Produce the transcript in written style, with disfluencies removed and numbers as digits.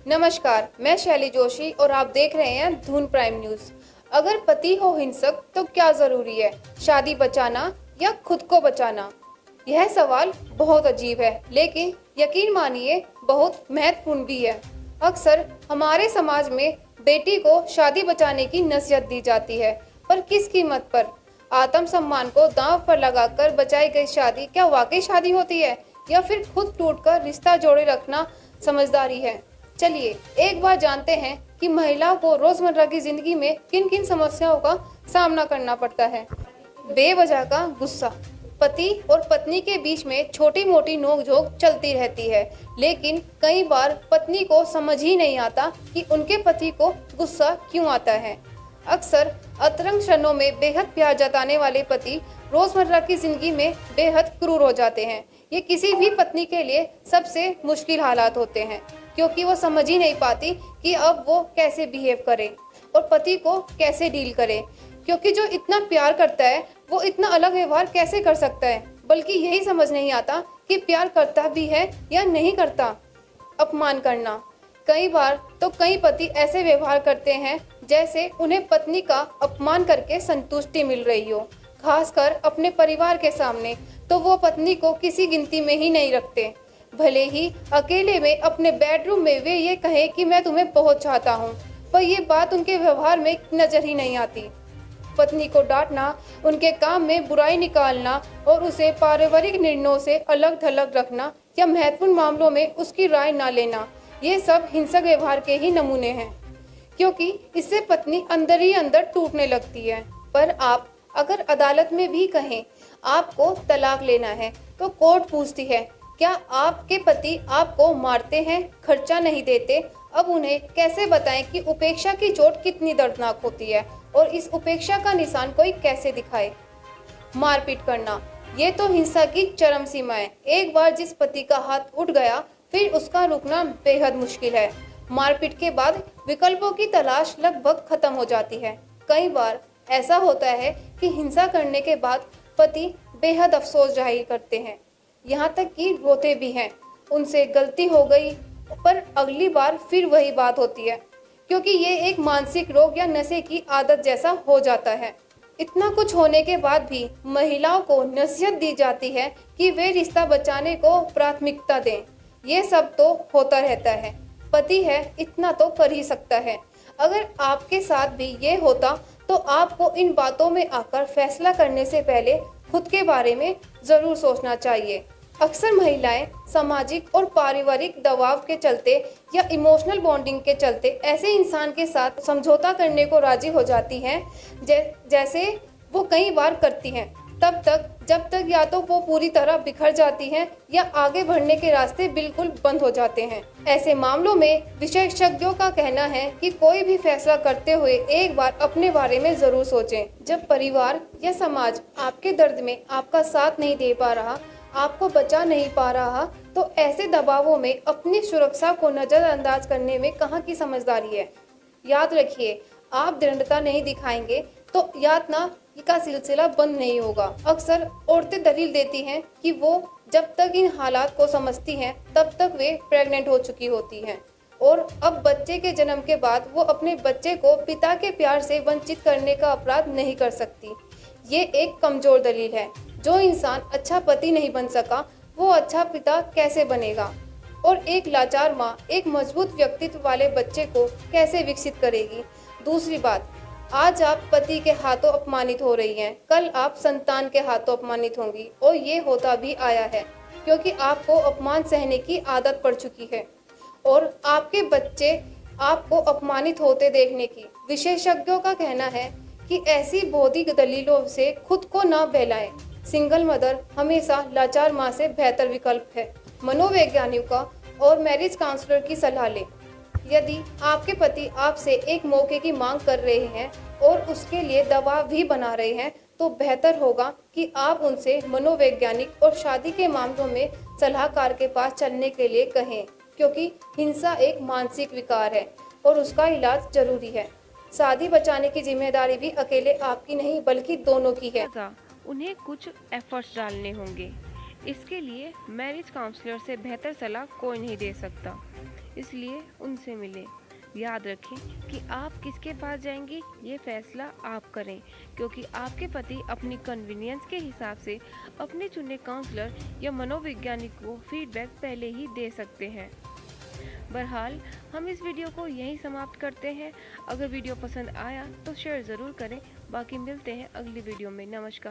नमस्कार, मैं शैली जोशी और आप देख रहे हैं धून प्राइम न्यूज। अगर पति हो हिंसक तो क्या जरूरी है, शादी बचाना या खुद को बचाना? यह सवाल बहुत अजीब है, लेकिन यकीन मानिए बहुत महत्वपूर्ण भी है। अक्सर हमारे समाज में बेटी को शादी बचाने की नसीहत दी जाती है, पर किस कीमत पर? आत्मसम्मान को दांव पर लगाकर बचाई गई शादी क्या वाकई शादी होती है, या फिर खुद टूटकर रिश्ता जोड़े रखना समझदारी है? चलिए एक बार जानते हैं कि महिलाओं को रोजमर्रा की जिंदगी में किन किन समस्याओं का सामना करना पड़ता है। बेवजह का गुस्सा। पति और पत्नी के बीच में छोटी मोटी नोकझोंक चलती रहती है, लेकिन कई बार पत्नी को समझ ही नहीं आता कि उनके पति को गुस्सा क्यों आता है। अक्सर अंतरंग क्षणों में बेहद प्यार जताने वाले पति रोजमर्रा की जिंदगी में बेहद क्रूर हो जाते हैं। ये किसी भी पत्नी के लिए सबसे मुश्किल हालात होते हैं, क्योंकि वो समझ ही नहीं पाती कि अब वो कैसे बिहेव करे और पति को कैसे डील करे, क्योंकि जो इतना प्यार करता है वो इतना अलग व्यवहार कैसे कर सकता है, बल्कि यही समझ नहीं आता कि प्यार करता भी है या नहीं करता। अपमान करना। कई बार तो कई पति ऐसे व्यवहार करते हैं जैसे उन्हें पत्नी का अपमान करके संतुष्टि मिल रही हो, खासकर अपने परिवार के सामने तो वो पत्नी को किसी गिनती में ही नहीं रखते। भले ही अकेले में अपने बेडरूम में वे ये कहें कि मैं तुम्हें बहुत चाहता हूँ, पर ये बात उनके व्यवहार में नजर ही नहीं आती। पत्नी को डांटना, उनके काम में बुराई निकालना और उसे पारिवारिक निर्णयों से अलग थलग रखना या महत्वपूर्ण मामलों में उसकी राय ना लेना, ये सब हिंसक व्यवहार के ही नमूने हैं, क्योंकि इससे पत्नी अंदर ही अंदर टूटने लगती है। पर आप अगर अदालत में भी कहें आपको तलाक लेना है तो कोर्ट पूछती है, क्या आपके पति आपको मारते हैं, खर्चा नहीं देते? अब उन्हें कैसे बताएं कि उपेक्षा की चोट कितनी दर्दनाक होती है और इस उपेक्षा का निशान कोई कैसे दिखाए? मारपीट करना, ये तो हिंसा की चरम सीमा है। एक बार जिस पति का हाथ उठ गया फिर उसका रुकना बेहद मुश्किल है। मारपीट के बाद विकल्पों की तलाश लगभग खत्म हो जाती है। कई बार ऐसा होता है कि हिंसा करने के बाद पति बेहद अफसोस जाहिर करते हैं, यहाँ तक कि रोते भी हैं। उनसे गलती हो गई, पर अगली बार फिर वही बात होती है, क्योंकि ये एक मानसिक रोग या नशे की आदत जैसा हो जाता है। इतना कुछ होने के बाद भी महिलाओं को नसीहत दी जाती है कि वे रिश्ता बचाने को प्राथमिकता दें। ये सब तो होता रहता है, पति है इतना तो कर ही सकता है। अगर आपके साथ भी ये होता तो आपको इन बातों में आकर फैसला करने से पहले खुद के बारे में जरूर सोचना चाहिए। अक्सर महिलाएं सामाजिक और पारिवारिक दबाव के चलते या इमोशनल बॉन्डिंग के चलते ऐसे इंसान के साथ समझौता करने को राजी हो जाती हैं, जैसे वो कई बार करती हैं, तब तक जब तक या तो वो पूरी तरह बिखर जाती हैं या आगे बढ़ने के रास्ते बिल्कुल बंद हो जाते हैं। ऐसे मामलों में विशेषज्ञों का कहना है कि कोई भी फैसला करते हुए एक बार अपने बारे में जरूर सोचें। जब परिवार या समाज आपके दर्द में आपका साथ नहीं दे पा रहा, आपको बचा नहीं पा रहा, तो ऐसे दबावों में अपनी सुरक्षा को नजरअंदाज करने में कहाँ की समझदारी है। याद रखिए, आप दृढ़ता नहीं दिखाएंगे तो यातना का सिलसिला बंद नहीं होगा। अक्सर औरतें दलील देती हैं कि वो जब तक इन हालात को समझती हैं तब तक वे प्रेग्नेंट हो चुकी होती हैं, और अब बच्चे के जन्म के बाद वो अपने बच्चे को पिता के प्यार से वंचित करने का अपराध नहीं कर सकती। ये एक कमजोर दलील है। जो इंसान अच्छा पति नहीं बन सका वो अच्छा पिता कैसे बनेगा? और एक लाचार माँ एक मजबूत व्यक्तित्व वाले बच्चे को कैसे विकसित करेगी? दूसरी बात, आज आप पति के हाथों अपमानित हो रही हैं, कल आप संतान के हाथों अपमानित होंगी, और ये होता भी आया है, क्योंकि आपको अपमान सहने की आदत पड़ चुकी है और आपके बच्चे आपको अपमानित होते देखने की। विशेषज्ञों का कहना है कि ऐसी बौद्धिक दलीलों से खुद को न बहलाएं। सिंगल मदर हमेशा लाचार माँ से बेहतर विकल्प है। मनोवैज्ञानिकों और मैरिज काउंसलर की सलाह लें। यदि आपके पति आपसे एक मौके की मांग कर रहे हैं और उसके लिए दबाव भी बना रहे हैं, तो बेहतर होगा कि आप उनसे मनोवैज्ञानिक और शादी के मामलों में सलाहकार के पास चलने के लिए कहें, क्योंकि हिंसा एक मानसिक विकार है और उसका इलाज जरूरी है। शादी बचाने की जिम्मेदारी भी अकेले आपकी नहीं बल्कि दोनों की है। उन्हें कुछ एफर्ट्स डालने होंगे। इसके लिए मैरिज काउंसलर से बेहतर सलाह कोई नहीं दे सकता। इसलिए उनसे मिलें। याद रखें कि आप किसके पास जाएंगी ये फैसला आप करें, क्योंकि आपके पति अपनी कन्वीनियंस के हिसाब से अपने चुने काउंसलर या मनोवैज्ञानिक को फीडबैक पहले ही दे सकते हैं। बहरहाल हम इस वीडियो को यहीं समाप्त करते हैं। अगर वीडियो पसंद आया तो शेयर ज़रूर करें। बाकी मिलते हैं अगली वीडियो में। नमस्कार।